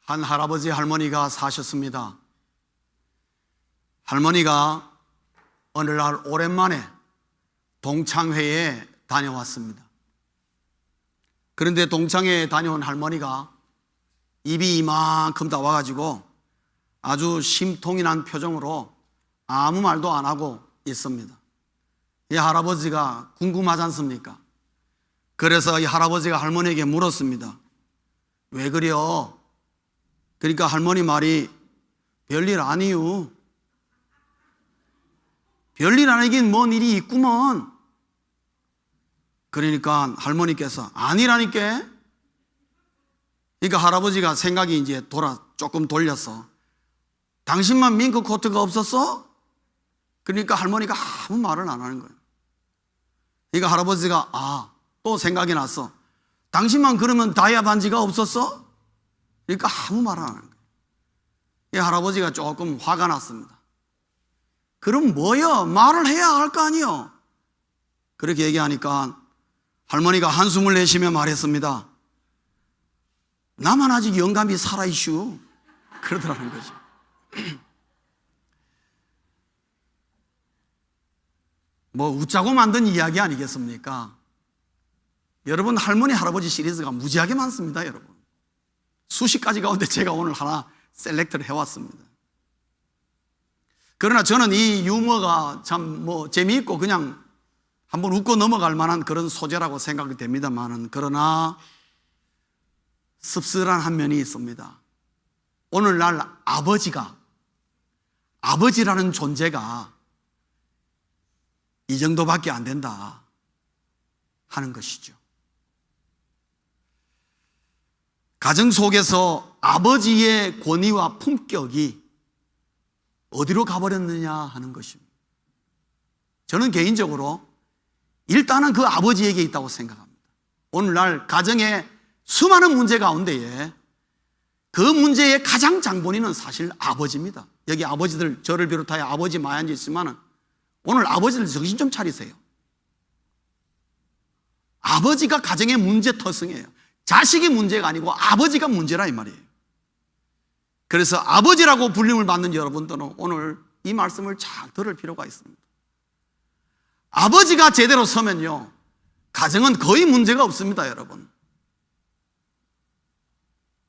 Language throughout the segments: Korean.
한 할아버지 할머니가 사셨습니다. 할머니가 어느 날 오랜만에 동창회에 다녀왔습니다. 그런데 동창회에 다녀온 할머니가 입이 이만큼 다 와가지고 아주 심통이 난 표정으로 아무 말도 안 하고 있습니다. 이 할아버지가 궁금하지 않습니까? 그래서 이 할아버지가 할머니에게 물었습니다. 왜 그래요? 그러니까 할머니 말이 별일 아니요. 별일 아니긴 뭔 일이 있구먼. 그러니까 할머니께서 아니라니까. 그러니까 할아버지가 생각이 이제 조금 돌렸어. 당신만 밍크 코트가 없었어? 그러니까 할머니가 아무 말을 안 하는 거예요. 그러니까 할아버지가 또 생각이 났어. 당신만 그러면 다이아 반지가 없었어? 그러니까 아무 말 안 하는 거예요. 이 할아버지가 조금 화가 났습니다. 그럼 뭐요? 말을 해야 할 거 아니요? 그렇게 얘기하니까 할머니가 한숨을 내쉬며 말했습니다. 나만 아직 영감이 살아있슈. 그러더라는 거죠. 뭐 웃자고 만든 이야기 아니겠습니까? 여러분, 할머니 할아버지 시리즈가 무지하게 많습니다. 여러분, 수십 가지 가운데 제가 오늘 하나 셀렉트를 해왔습니다. 그러나 저는 이 유머가 참 재미있고 그냥 한번 웃고 넘어갈 만한 그런 소재라고 생각이 됩니다만은, 그러나 씁쓸한 한 면이 있습니다. 오늘날 아버지라는 존재가 이 정도밖에 안 된다 하는 것이죠. 가정 속에서 아버지의 권위와 품격이 어디로 가버렸느냐 하는 것입니다. 저는 개인적으로 일단은 그 아버지에게 있다고 생각합니다. 오늘날 가정에 수많은 문제 가운데에 그 문제의 가장 장본인은 사실 아버지입니다. 여기 아버지들, 저를 비롯하여 아버지 많이 앉아있지만 오늘 아버지들 정신 좀 차리세요. 아버지가 가정의 문제 터성이에요. 자식이 문제가 아니고 아버지가 문제라 이 말이에요. 그래서 아버지라고 불림을 받는 여러분들은 오늘 이 말씀을 잘 들을 필요가 있습니다. 아버지가 제대로 서면요, 가정은 거의 문제가 없습니다. 여러분,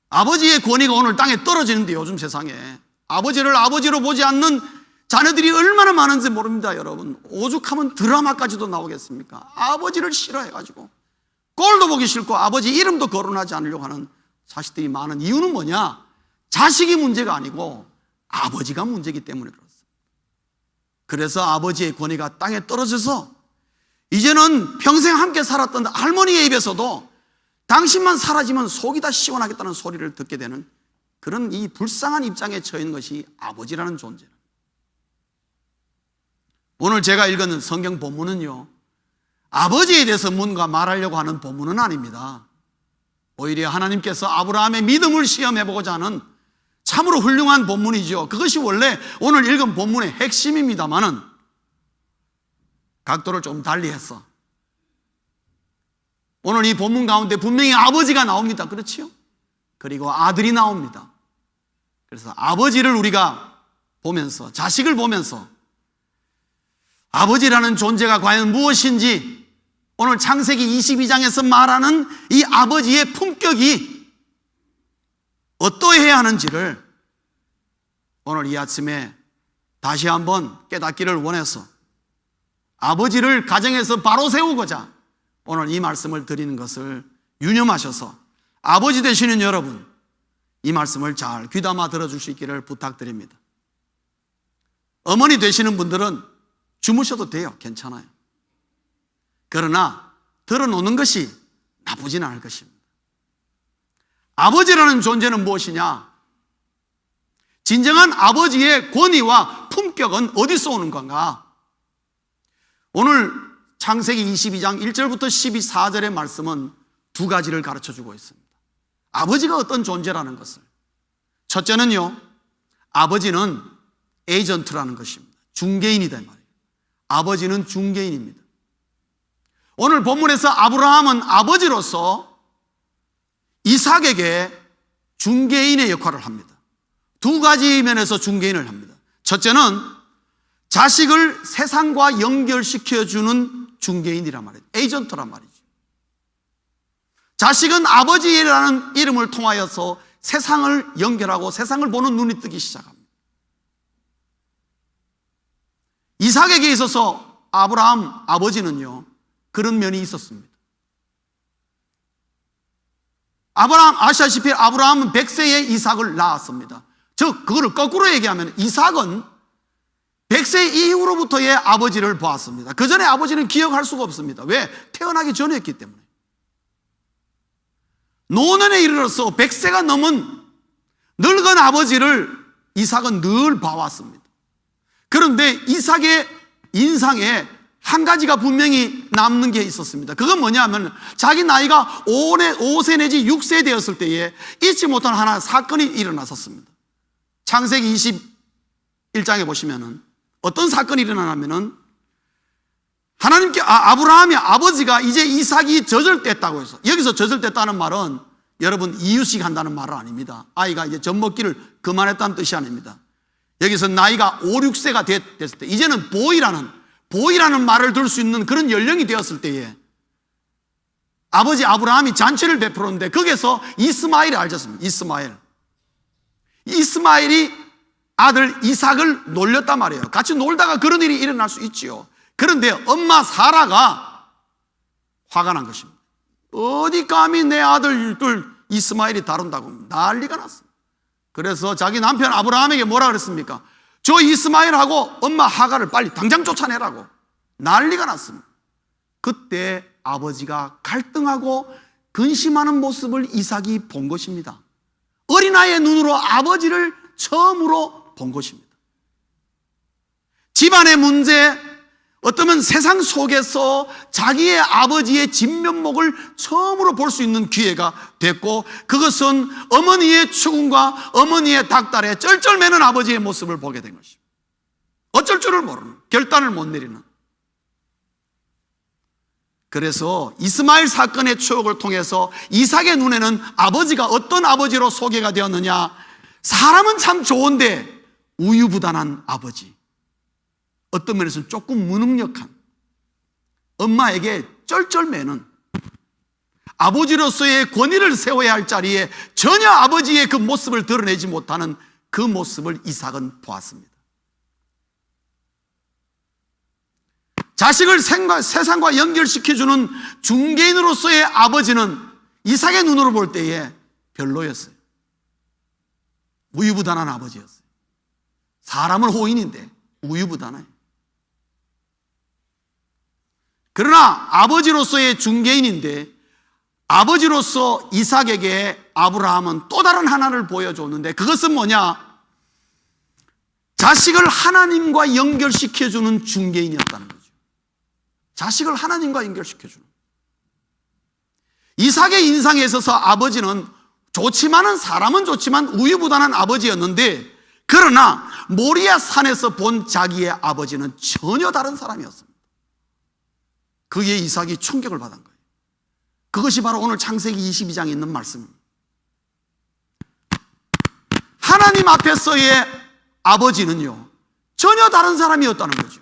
아버지의 권위가 오늘 땅에 떨어지는데, 요즘 세상에 아버지를 아버지로 보지 않는 자녀들이 얼마나 많은지 모릅니다. 여러분, 오죽하면 드라마까지도 나오겠습니까? 아버지를 싫어해가지고 꼴도 보기 싫고 아버지 이름도 거론하지 않으려고 하는 자식들이 많은 이유는 뭐냐? 자식이 문제가 아니고 아버지가 문제이기 때문에 그렇습니다. 그래서 아버지의 권위가 땅에 떨어져서 이제는 평생 함께 살았던 할머니의 입에서도 당신만 사라지면 속이 다 시원하겠다는 소리를 듣게 되는 그런 이 불쌍한 입장에 처한 것이 아버지라는 존재. 오늘 제가 읽은 성경 본문은요, 아버지에 대해서 뭔가 말하려고 하는 본문은 아닙니다. 오히려 하나님께서 아브라함의 믿음을 시험해보고자 하는 참으로 훌륭한 본문이죠. 그것이 원래 오늘 읽은 본문의 핵심입니다만은 각도를 좀 달리해서 오늘 이 본문 가운데 분명히 아버지가 나옵니다. 그렇지요? 그리고 아들이 나옵니다. 그래서 아버지를 우리가 보면서, 자식을 보면서 아버지라는 존재가 과연 무엇인지, 오늘 창세기 22장에서 말하는 이 아버지의 품격이 어떠해야 하는지를 오늘 이 아침에 다시 한번 깨닫기를 원해서 아버지를 가정에서 바로 세우고자 오늘 이 말씀을 드리는 것을 유념하셔서 아버지 되시는 여러분, 이 말씀을 잘 귀담아 들어줄 수 있기를 부탁드립니다. 어머니 되시는 분들은 주무셔도 돼요. 괜찮아요. 그러나 들어놓는 것이 나쁘진 않을 것입니다. 아버지라는 존재는 무엇이냐? 진정한 아버지의 권위와 품격은 어디서 오는 건가? 오늘 창세기 22장 1절부터 12절의 말씀은 두 가지를 가르쳐주고 있습니다. 아버지가 어떤 존재라는 것을. 첫째는요, 아버지는 에이전트라는 것입니다. 중개인이다 이 말이에요. 아버지는 중개인입니다. 오늘 본문에서 아브라함은 아버지로서 이삭에게 중개인의 역할을 합니다. 두 가지 면에서 중개인을 합니다. 첫째는 자식을 세상과 연결시켜주는 중개인이란 말이에요. 에이전트란 말이죠. 자식은 아버지라는 이름을 통하여서 세상을 연결하고 세상을 보는 눈이 뜨기 시작합니다. 이삭에게 있어서 아브라함 아버지는요, 그런 면이 있었습니다. 아시다시피 아브라함은 100세에 이삭을 낳았습니다. 즉, 그거를 거꾸로 얘기하면 이삭은 100세 이후로부터의 아버지를 보았습니다. 그 전에 아버지는 기억할 수가 없습니다. 왜? 태어나기 전이었기 때문에. 노년에 이르러서 100세가 넘은 늙은 아버지를 이삭은 늘 봐왔습니다. 그런데 이삭의 인상에 한 가지가 분명히 남는 게 있었습니다. 그건 뭐냐면 자기 나이가 5세 내지 6세 되었을 때에 잊지 못한 하나 사건이 일어났었습니다. 창세기 21장에 보시면은 어떤 사건이 일어나냐면은 하나님께 아브라함의 아버지가 이제 이삭이 젖을뗐다고 해서, 여기서 젖을뗐다는 말은 여러분 이유식 한다는 말은 아닙니다. 아이가 이제 젖먹기를 그만했다는 뜻이 아닙니다. 여기서 나이가 5, 6세가 됐을 때 이제는 보이라는 말을 들 수 있는 그런 연령이 되었을 때에 아버지 아브라함이 잔치를 베풀었는데 거기서 이스마엘이 알졌습니다. 이스마엘이 아들 이삭을 놀렸단 말이에요. 같이 놀다가 그런 일이 일어날 수 있지요. 그런데 엄마 사라가 화가 난 것입니다. 어디 감히 내 아들들 이스마엘이 다룬다고 난리가 났습니다. 그래서 자기 남편 아브라함에게 뭐라 그랬습니까? 저 이스마엘하고 엄마 하가를 빨리 당장 쫓아내라고 난리가 났습니다. 그때 아버지가 갈등하고 근심하는 모습을 이삭이 본 것입니다. 어린아이의 눈으로 아버지를 처음으로 본 것입니다. 집안의 문제, 어쩌면 세상 속에서 자기의 아버지의 진면목을 처음으로 볼 수 있는 기회가 됐고, 그것은 어머니의 추궁과 어머니의 닥달에 쩔쩔매는 아버지의 모습을 보게 된 것입니다. 어쩔 줄을 모르는, 결단을 못 내리는. 그래서 이스마엘 사건의 추억을 통해서 이삭의 눈에는 아버지가 어떤 아버지로 소개가 되었느냐, 사람은 참 좋은데 우유부단한 아버지, 어떤 면에서는 조금 무능력한, 엄마에게 쩔쩔매는, 아버지로서의 권위를 세워야 할 자리에 전혀 아버지의 그 모습을 드러내지 못하는 그 모습을 이삭은 보았습니다. 자식을 세상과 연결시켜주는 중개인으로서의 아버지는 이삭의 눈으로 볼 때에 별로였어요. 우유부단한 아버지였어요. 사람은 호인인데 우유부단해요. 그러나 아버지로서의 중개인인데, 아버지로서 이삭에게 아브라함은 또 다른 하나를 보여줬는데, 그것은 뭐냐? 자식을 하나님과 연결시켜주는 중개인이었다는 거죠. 자식을 하나님과 연결시켜주는. 이삭의 인상에 있어서 아버지는 좋지만은, 사람은 좋지만 우유부단한 아버지였는데, 그러나 모리아 산에서 본 자기의 아버지는 전혀 다른 사람이었습니다. 그에 이삭이 충격을 받은 거예요. 그것이 바로 오늘 창세기 22장에 있는 말씀입니다. 하나님 앞에서의 아버지는요, 전혀 다른 사람이었다는 거죠.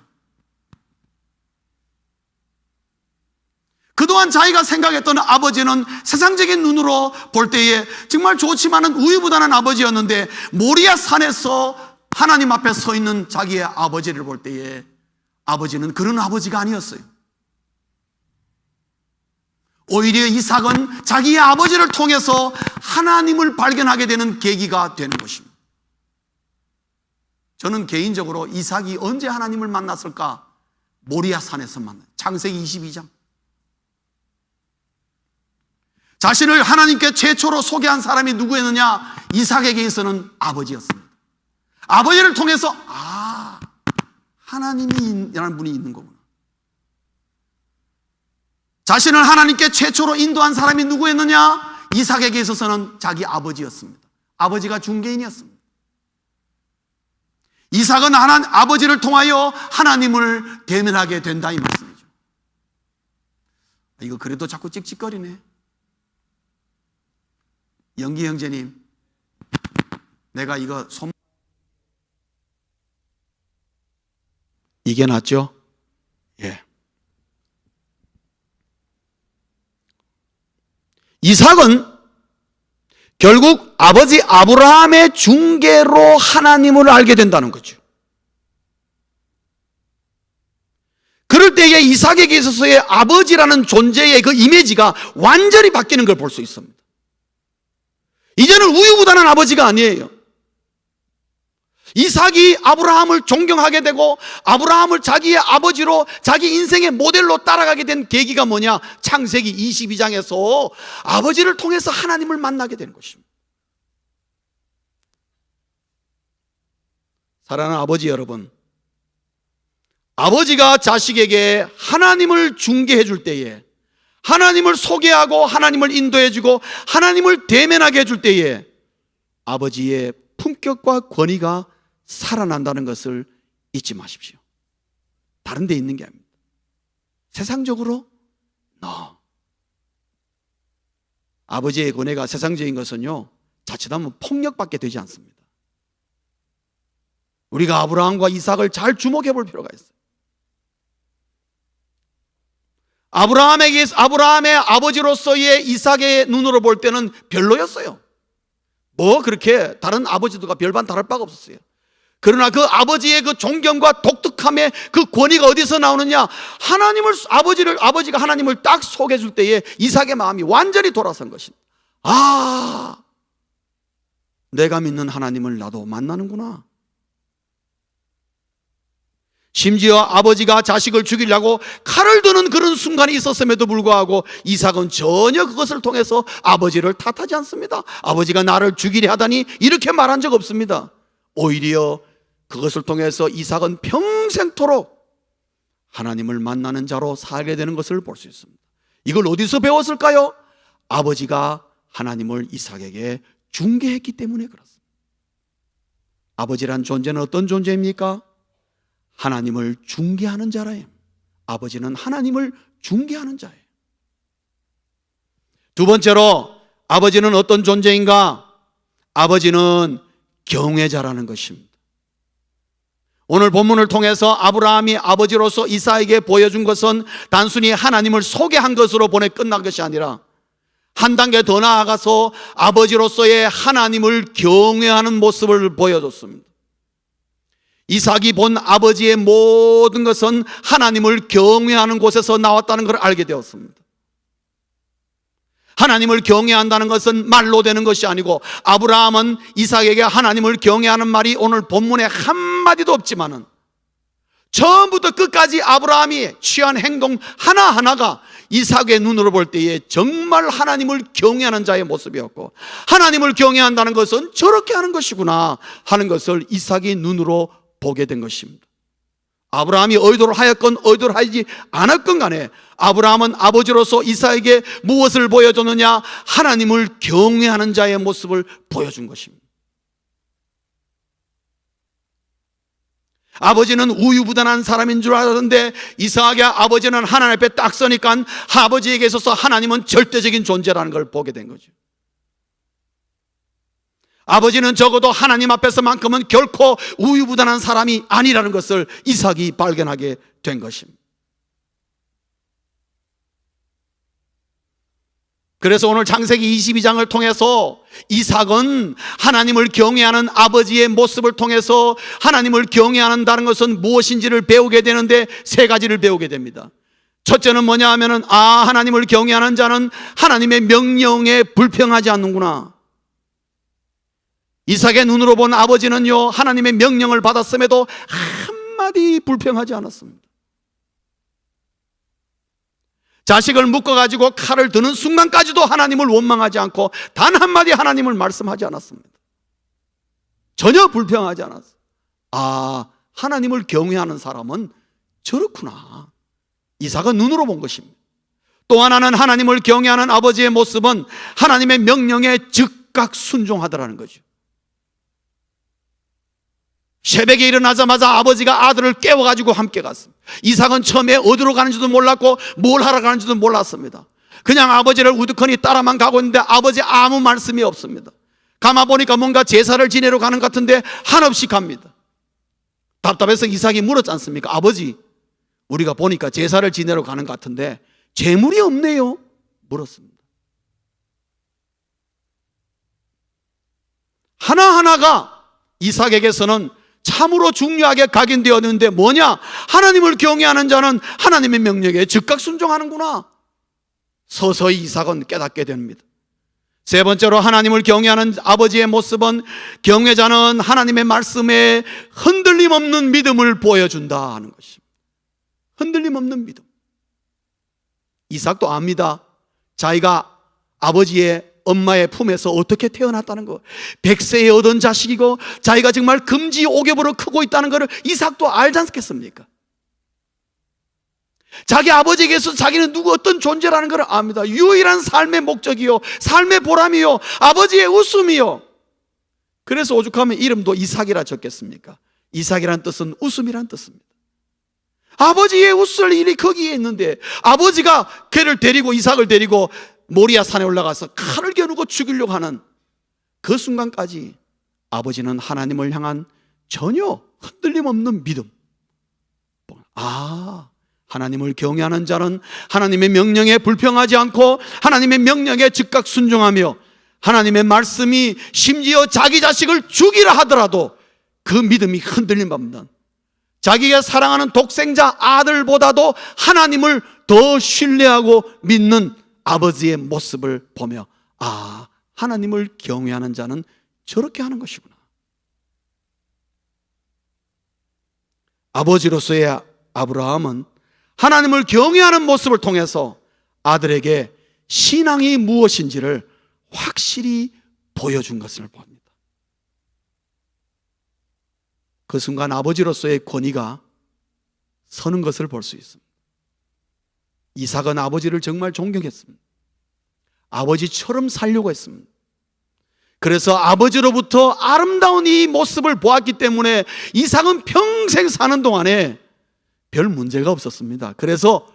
그동안 자기가 생각했던 아버지는 세상적인 눈으로 볼 때에 정말 좋지만은 우유부단한 아버지였는데, 모리아 산에서 하나님 앞에 서 있는 자기의 아버지를 볼 때에 아버지는 그런 아버지가 아니었어요. 오히려 이삭은 자기의 아버지를 통해서 하나님을 발견하게 되는 계기가 되는 것입니다. 저는 개인적으로 이삭이 언제 하나님을 만났을까? 모리아 산에서 만나요. 창세기 22장. 자신을 하나님께 최초로 소개한 사람이 누구였느냐? 이삭에게서는 아버지였습니다. 아버지를 통해서 하나님이라는 분이 있는 거구나. 자신을 하나님께 최초로 인도한 사람이 누구였느냐? 이삭에게 있어서는 자기 아버지였습니다. 아버지가 중개인이었습니다. 이삭은 아버지를 통하여 하나님을 대면하게 된다, 이 말씀이죠. 이거 그래도 자꾸 찍찍거리네. 영기 형제님, 내가 이거 이게 낫죠? 예. 이삭은 결국 아버지 아브라함의 중개로 하나님을 알게 된다는 거죠. 그럴 때에 이삭에게 있어서의 아버지라는 존재의 그 이미지가 완전히 바뀌는 걸 볼 수 있습니다. 이제는 우유부단한 아버지가 아니에요. 이삭이 아브라함을 존경하게 되고 아브라함을 자기의 아버지로 자기 인생의 모델로 따라가게 된 계기가 뭐냐? 창세기 22장에서 아버지를 통해서 하나님을 만나게 되는 것입니다. 사랑하는 아버지 여러분, 아버지가 자식에게 하나님을 중개해 줄 때에, 하나님을 소개하고 하나님을 인도해 주고 하나님을 대면하게 해줄 때에 아버지의 품격과 권위가 살아난다는 것을 잊지 마십시오. 다른 데 있는 게 아닙니다. 세상적으로 아버지의 권위가 세상적인 것은요, 자칫하면 폭력밖에 되지 않습니다. 우리가 아브라함과 이삭을 잘 주목해 볼 필요가 있어요. 아브라함의 아버지로서의 이삭의 눈으로 볼 때는 별로였어요. 뭐 그렇게 다른 아버지들과 별반 다를 바가 없었어요. 그러나 그 아버지의 그 존경과 독특함의 그 권위가 어디서 나오느냐? 아버지가 하나님을 딱 소개해 줄 때에 이삭의 마음이 완전히 돌아선 것입니다. 아, 내가 믿는 하나님을 나도 만나는구나. 심지어 아버지가 자식을 죽이려고 칼을 드는 그런 순간이 있었음에도 불구하고 이삭은 전혀 그것을 통해서 아버지를 탓하지 않습니다. 아버지가 나를 죽이려 하다니 이렇게 말한 적 없습니다. 오히려 그것을 통해서 이삭은 평생토록 하나님을 만나는 자로 살게 되는 것을 볼 수 있습니다. 이걸 어디서 배웠을까요? 아버지가 하나님을 이삭에게 중개했기 때문에 그렇습니다. 아버지란 존재는 어떤 존재입니까? 하나님을 중개하는 자라요. 아버지는 하나님을 중개하는 자예요. 두 번째로 아버지는 어떤 존재인가? 아버지는 경외자라는 것입니다. 오늘 본문을 통해서 아브라함이 아버지로서 이삭에게 보여준 것은 단순히 하나님을 소개한 것으로 보내 끝난 것이 아니라 한 단계 더 나아가서 아버지로서의 하나님을 경외하는 모습을 보여줬습니다. 이삭이 본 아버지의 모든 것은 하나님을 경외하는 곳에서 나왔다는 걸 알게 되었습니다. 하나님을 경외한다는 것은 말로 되는 것이 아니고, 아브라함은 이삭에게 하나님을 경외하는 말이 오늘 본문에 한마디도 없지만은 처음부터 끝까지 아브라함이 취한 행동 하나하나가 이삭의 눈으로 볼 때에 정말 하나님을 경외하는 자의 모습이었고, 하나님을 경외한다는 것은 저렇게 하는 것이구나 하는 것을 이삭의 눈으로 보게 된 것입니다. 아브라함이 의도를 하였건 의도를 하지 않았건 간에 아브라함은 아버지로서 이삭에게 무엇을 보여줬느냐? 하나님을 경외하는 자의 모습을 보여준 것입니다. 아버지는 우유부단한 사람인 줄 알았는데 이삭의 아버지는 하나님 앞에 딱 서니까 아버지에게 있어서 하나님은 절대적인 존재라는 걸 보게 된 거죠. 아버지는 적어도 하나님 앞에서만큼은 결코 우유부단한 사람이 아니라는 것을 이삭이 발견하게 된 것입니다. 그래서 오늘 창세기 22장을 통해서 이삭은 하나님을 경외하는 아버지의 모습을 통해서 하나님을 경외한다는 것은 무엇인지를 배우게 되는데 세 가지를 배우게 됩니다. 첫째는 뭐냐 하면은, 하나님을 경외하는 자는 하나님의 명령에 불평하지 않는구나. 이삭의 눈으로 본 아버지는요, 하나님의 명령을 받았음에도 한마디 불평하지 않았습니다. 자식을 묶어가지고 칼을 드는 순간까지도 하나님을 원망하지 않고 단 한마디 하나님을 말씀하지 않았습니다. 전혀 불평하지 않았어요. 하나님을 경외하는 사람은 저렇구나. 이삭은 눈으로 본 것입니다. 또 하나는 하나님을 경외하는 아버지의 모습은 하나님의 명령에 즉각 순종하더라는 거죠. 새벽에 일어나자마자 아버지가 아들을 깨워가지고 함께 갔습니다. 이삭은 처음에 어디로 가는지도 몰랐고 뭘 하러 가는지도 몰랐습니다. 그냥 아버지를 우두커니 따라만 가고 있는데 아버지 아무 말씀이 없습니다. 가만 보니까 뭔가 제사를 지내러 가는 것 같은데 한없이 갑니다. 답답해서 이삭이 물었지 않습니까? 아버지, 우리가 보니까 제사를 지내러 가는 것 같은데 재물이 없네요. 물었습니다. 하나하나가 이삭에게서는 참으로 중요하게 각인되었는데 뭐냐? 하나님을 경외하는 자는 하나님의 명령에 즉각 순종하는구나. 서서히 이삭은 깨닫게 됩니다. 세 번째로 하나님을 경외하는 아버지의 모습은 경외자는 하나님의 말씀에 흔들림 없는 믿음을 보여준다 하는 것입니다. 흔들림 없는 믿음. 이삭도 압니다. 자기가 아버지의 엄마의 품에서 어떻게 태어났다는 거, 100세에 얻은 자식이고 자기가 정말 금지 오겹으로 크고 있다는 것을 이삭도 알지 않겠습니까? 자기 아버지에게서 자기는 누구 어떤 존재라는 것을 압니다. 유일한 삶의 목적이요, 삶의 보람이요, 아버지의 웃음이요. 그래서 오죽하면 이름도 이삭이라 적겠습니까? 이삭이란 뜻은 웃음이란 뜻입니다. 아버지의 웃을 일이 거기에 있는데 아버지가 걔를 데리고, 이삭을 데리고 모리아 산에 올라가서 칼을 겨누고 죽이려고 하는 그 순간까지 아버지는 하나님을 향한 전혀 흔들림 없는 믿음. 하나님을 경외하는 자는 하나님의 명령에 불평하지 않고 하나님의 명령에 즉각 순종하며 하나님의 말씀이 심지어 자기 자식을 죽이라 하더라도 그 믿음이 흔들림 없는, 자기가 사랑하는 독생자 아들보다도 하나님을 더 신뢰하고 믿는 아버지의 모습을 보며 하나님을 경외하는 자는 저렇게 하는 것이구나. 아버지로서의 아브라함은 하나님을 경외하는 모습을 통해서 아들에게 신앙이 무엇인지를 확실히 보여준 것을 봅니다. 그 순간 아버지로서의 권위가 서는 것을 볼 수 있습니다. 이삭은 아버지를 정말 존경했습니다. 아버지처럼 살려고 했습니다. 그래서 아버지로부터 아름다운 이 모습을 보았기 때문에 이삭은 평생 사는 동안에 별 문제가 없었습니다. 그래서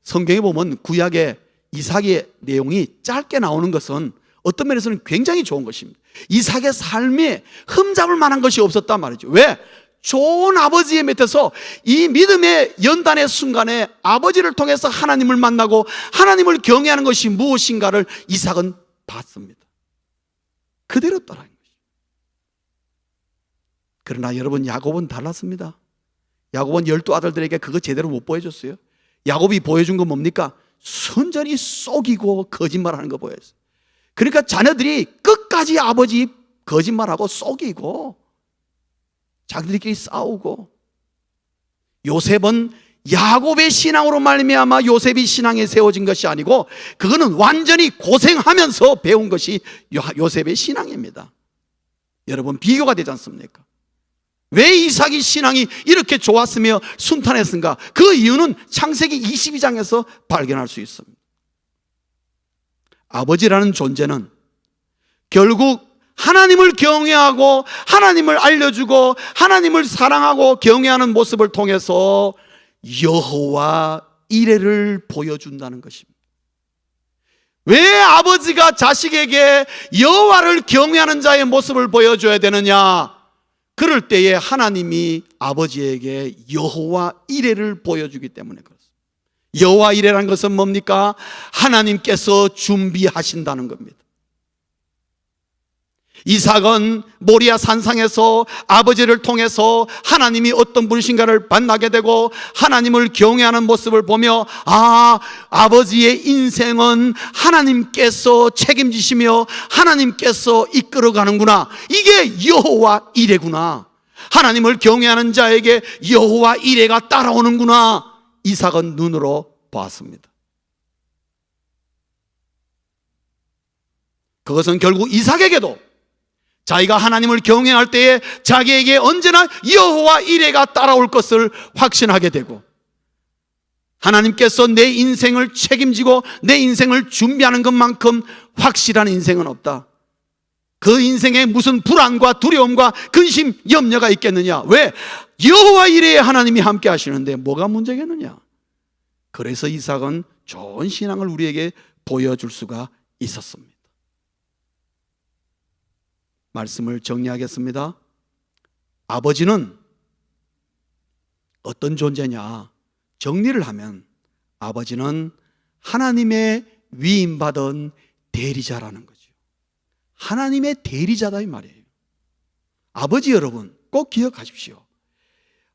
성경에 보면 구약에 이삭의 내용이 짧게 나오는 것은 어떤 면에서는 굉장히 좋은 것입니다. 이삭의 삶에 흠잡을 만한 것이 없었단 말이죠. 왜? 좋은 아버지의 밑에서 이 믿음의 연단의 순간에 아버지를 통해서 하나님을 만나고 하나님을 경외하는 것이 무엇인가를 이삭은 봤습니다. 그대로 따라한 것이죠. 그러나 여러분, 야곱은 달랐습니다. 야곱은 12아들들에게 그거 제대로 못 보여줬어요. 야곱이 보여준 건 뭡니까? 순전히 속이고 거짓말하는 거 보였어요. 그러니까 자녀들이 끝까지 아버지 거짓말하고 속이고 자기들끼리 싸우고, 요셉은 야곱의 신앙으로 말미암아 요셉이 신앙에 세워진 것이 아니고 그거는 완전히 고생하면서 배운 것이 요셉의 신앙입니다. 여러분, 비교가 되지 않습니까? 왜 이삭이 신앙이 이렇게 좋았으며 순탄했는가? 그 이유는 창세기 22장에서 발견할 수 있습니다. 아버지라는 존재는 결국 하나님을 경외하고 하나님을 알려주고 하나님을 사랑하고 경외하는 모습을 통해서 여호와 이레를 보여준다는 것입니다. 왜 아버지가 자식에게 여호와를 경외하는 자의 모습을 보여줘야 되느냐? 그럴 때에 하나님이 아버지에게 여호와 이레를 보여주기 때문에 그렇습니다. 여호와 이레라는 것은 뭡니까? 하나님께서 준비하신다는 겁니다. 이삭은 모리아 산상에서 아버지를 통해서 하나님이 어떤 분이신가를 만나게 되고 하나님을 경외하는 모습을 보며 아버지의 인생은 하나님께서 책임지시며 하나님께서 이끌어가는구나, 이게 여호와 이레구나, 하나님을 경외하는 자에게 여호와 이레가 따라오는구나, 이삭은 눈으로 보았습니다. 그것은 결국 이삭에게도 자기가 하나님을 경외할 때에 자기에게 언제나 여호와 이레가 따라올 것을 확신하게 되고, 하나님께서 내 인생을 책임지고 내 인생을 준비하는 것만큼 확실한 인생은 없다. 그 인생에 무슨 불안과 두려움과 근심, 염려가 있겠느냐? 왜? 여호와 이레의 하나님이 함께 하시는데 뭐가 문제겠느냐? 그래서 이삭은 좋은 신앙을 우리에게 보여줄 수가 있었습니다. 말씀을 정리하겠습니다. 아버지는 어떤 존재냐? 정리를 하면 아버지는 하나님의 위임받은 대리자라는 거죠. 하나님의 대리자다 이 말이에요. 아버지 여러분 꼭 기억하십시오.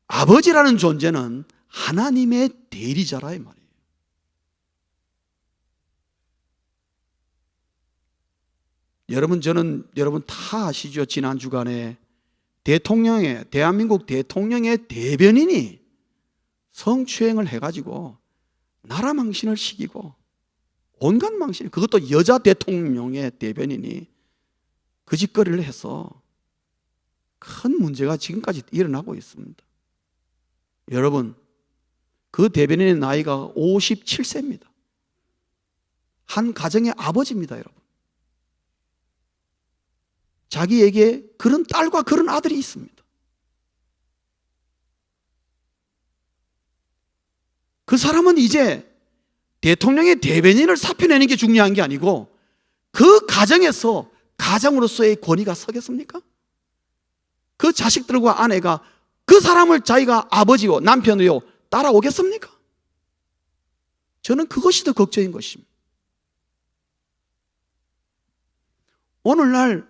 아버지라는 존재는 하나님의 대리자라 이 말이에요. 여러분 다 아시죠? 지난 주간에 대한민국 대통령의 대변인이 성추행을 해가지고 나라 망신을 시키고 온갖 망신, 그것도 여자 대통령의 대변인이 그 짓거리를 해서 큰 문제가 지금까지 일어나고 있습니다. 여러분, 그 대변인의 나이가 57세입니다. 한 가정의 아버지입니다, 여러분. 자기에게 그런 딸과 그런 아들이 있습니다. 그 사람은 이제 대통령의 대변인을 사표내는 게 중요한 게 아니고 그 가정에서 가장으로서의 권위가 서겠습니까? 그 자식들과 아내가 그 사람을 자기가 아버지요 남편이요 따라오겠습니까? 저는 그것이 더 걱정인 것입니다. 오늘날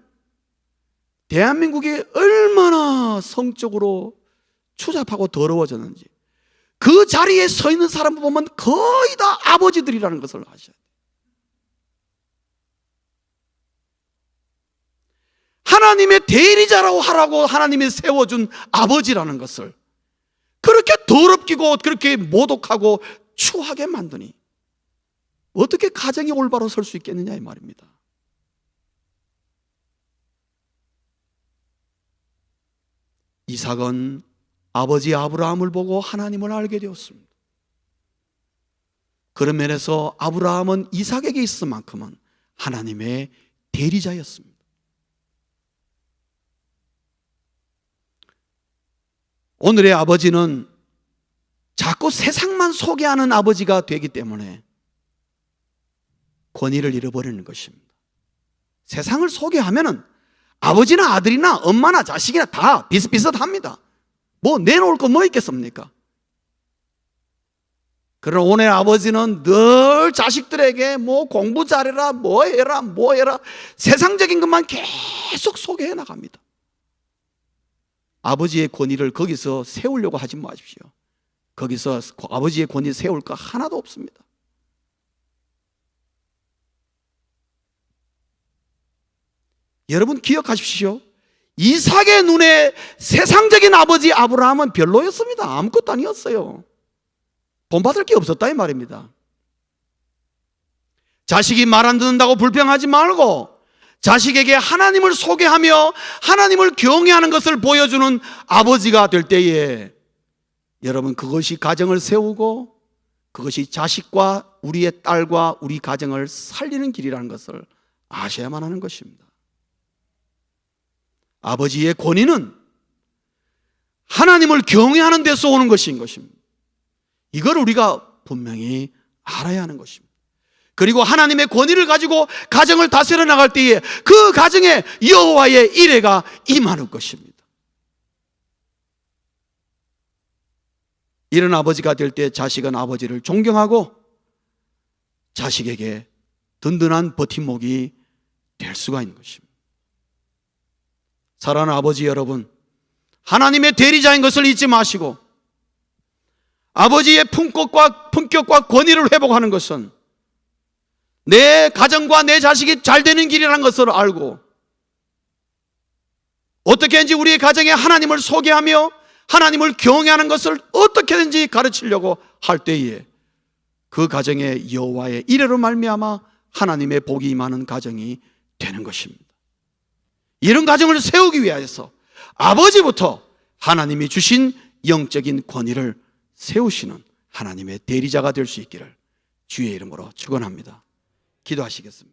대한민국이 얼마나 성적으로 추잡하고 더러워졌는지 그 자리에 서 있는 사람을 보면 거의 다 아버지들이라는 것을 아셔야 돼요. 하나님의 대리자라고 하라고 하나님이 세워준 아버지라는 것을 그렇게 더럽히고 그렇게 모독하고 추하게 만드니 어떻게 가정이 올바로 설 수 있겠느냐 이 말입니다. 이삭은 아버지 아브라함을 보고 하나님을 알게 되었습니다. 그런 면에서 아브라함은 이삭에게 있을 만큼은 하나님의 대리자였습니다. 오늘의 아버지는 자꾸 세상만 소개하는 아버지가 되기 때문에 권위를 잃어버리는 것입니다. 세상을 소개하면은 아버지나 아들이나 엄마나 자식이나 다 비슷비슷합니다. 뭐 내놓을 거 뭐 있겠습니까? 그러나 오늘 아버지는 늘 자식들에게 뭐 공부 잘해라, 뭐 해라 세상적인 것만 계속 소개해 나갑니다. 아버지의 권위를 거기서 세우려고 하지 마십시오. 거기서 아버지의 권위 세울 거 하나도 없습니다. 여러분 기억하십시오. 이삭의 눈에 세상적인 아버지 아브라함은 별로였습니다. 아무것도 아니었어요. 본받을 게 없었다 이 말입니다. 자식이 말 안 듣는다고 불평하지 말고 자식에게 하나님을 소개하며 하나님을 경외하는 것을 보여주는 아버지가 될 때에 여러분 그것이 가정을 세우고 그것이 자식과 우리의 딸과 우리 가정을 살리는 길이라는 것을 아셔야만 하는 것입니다. 아버지의 권위는 하나님을 경외하는 데서 오는 것인 것입니다. 이걸 우리가 분명히 알아야 하는 것입니다. 그리고 하나님의 권위를 가지고 가정을 다스려 나갈 때에 그 가정에 여호와의 이레가 임하는 것입니다. 이런 아버지가 될 때 자식은 아버지를 존경하고 자식에게 든든한 버팀목이 될 수가 있는 것입니다. 사랑하는 아버지 여러분, 하나님의 대리자인 것을 잊지 마시고 아버지의 품격과 권위를 회복하는 것은 내 가정과 내 자식이 잘 되는 길이라는 것을 알고 어떻게든지 우리의 가정에 하나님을 소개하며 하나님을 경외하는 것을 어떻게든지 가르치려고 할 때에 그 가정에 여호와의 이레로 말미암아 하나님의 복이 임하는 가정이 되는 것입니다. 이런 가정을 세우기 위하여서 아버지부터 하나님이 주신 영적인 권위를 세우시는 하나님의 대리자가 될 수 있기를 주의 이름으로 축원합니다. 기도하시겠습니다.